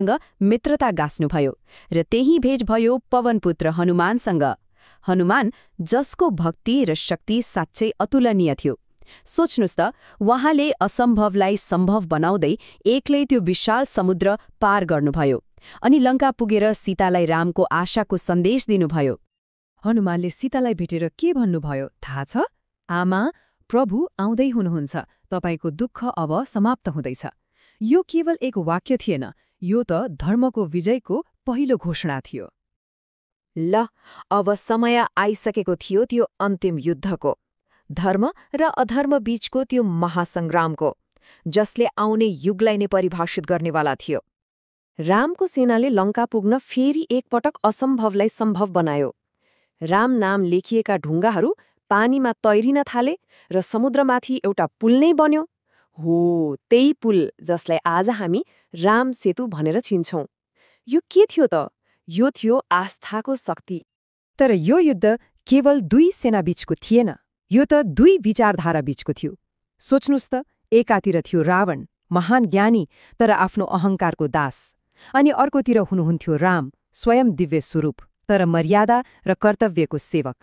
मित्रता गाँस्नुभयो र त्यही भेट भयो पवनपुत्र हनुमानसँग। हनुमान जसको भक्ति र शक्ति साँच्चै अतुलनीय थियो। सोच्नुस् त, उहाँले असम्भवलाई सम्भव बनाउँदै एक्लै त्यो विशाल समुद्र पार गर्नुभयो अनि लङ्का पुगेर सीतालाई रामको आशाको सन्देश दिनुभयो। हनुमानले सीतालाई भेटेर के भन्नुभयो थाहा छ? आमा, प्रभु आउँदै हुनुहुन्छ, तपाईको दुःख अब समाप्त हुँदैछ। यो केवल एक वाक्य थिएन, यो त धर्मको विजयको पहिलो घोषणा थियो। ल, अब समय आइसकेको थियो त्यो अन्तिम युद्धको, धर्म र अधर्म बीचको त्यो महासंग्रामको, जसले आउने युगलाई नै परिभाषित गर्नेवाला थियो। रामको सेनाले लङ्का पुग्न फेरि एकपटक असम्भवलाई सम्भव बनायो। राम नाम लेखिएका ढुङ्गाहरू पानीमा तैरिन थाले र समुद्रमाथि एउटा पुल नै बन्यो। हो, त्यही पुल जसलाई आज हामी राम सेतु भनेर चिन्छौं। यो के थियो त? यो थियो आस्थाको शक्ति। तर यो युद्ध केवल दुई सेनाबीचको थिएन, यो त दुई विचारधारा बीचको थियो। सोच्नुस् त, एकातिर थियो रावण, महान ज्ञानी तर आफ्नो अहङ्कारको दास, अनि अर्कोतिर हुनुहुन्थ्यो राम, स्वयं दिव्य स्वरूप तर मर्यादा र कर्तव्यको सेवक।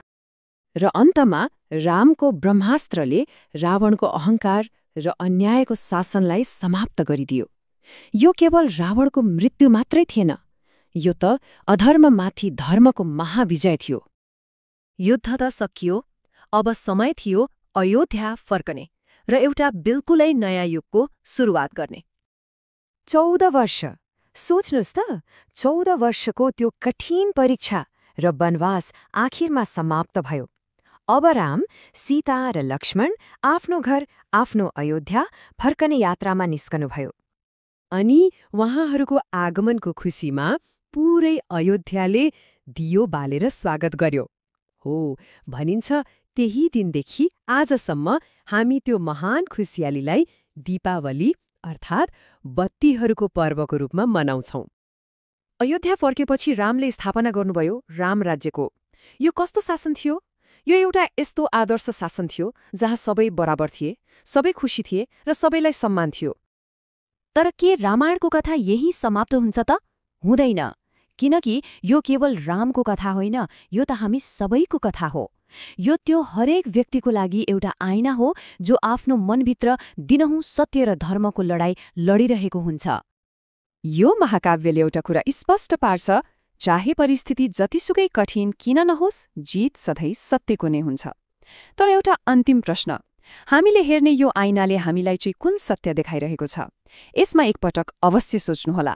र अन्तमा रामको ब्रह्मास्त्रले रावणको अहङ्कार र अन्यायको शासनलाई समाप्त गरिदियो। यो केवल रावणको मृत्यु मात्रै थिएन, यो त अधर्ममाथि धर्मको महाविजय थियो। युद्ध त सकियो, अब समय थियो अयोध्या फर्कने र एउटा बिल्कुलै नयाँ युगको सुरुवात गर्ने। 14 वर्ष, सोच्नुस् त, 14 वर्षको त्यो कठिन परीक्षा र वनवास आखिरमा समाप्त भयो। अब राम, सीता र लक्ष्मण आफ्नो घर, आफ्नो अयोध्या फर्कने यात्रामा निस्कनुभयो। अनि उहाँहरूको आगमनको खुसीमा पूरै अयोध्याले दियो बालेर स्वागत गर्यो। हो, भनिन्छ त्यही दिनदेखि आजसम्म हामी त्यो महान खुसियालीलाई दीपावली अर्थात् बत्तीहरूको पर्वको रूपमा मनाउँछौं। अयोध्या फर्केपछि रामले स्थापना गर्नुभयो राम राज्यको। यो कस्तो शासन थियो? यो एउटा यस्तो आदर्श शासन थियो जहाँ सबै बराबर थिए, सबै खुसी थिए र सबैलाई सम्मान थियो। तर के रामायणको कथा यही समाप्त हुन्छ त? हुँदैन, किनकि यो केवल रामको कथा होइन, यो त हामी सबैको कथा हो। यो त्यो हरेक व्यक्तिको लागि एउटा आइना हो जो आफ्नो मनभित्र दिनहुँ सत्य र धर्मको लडाईँ लडिरहेको हुन्छ। यो महाकाव्यले एउटा कुरा स्पष्ट पार्छ, चाहे परिस्थिति जतिसुकै कठिन किन नहोस्, जित सधैँ सत्यको नै हुन्छ। तर एउटा अन्तिम प्रश्न, हामीले हेर्ने यो आइनाले हामीलाई चाहिँ कुन सत्य देखाइरहेको छ? यसमा एकपटक अवश्य सोच्नुहोला।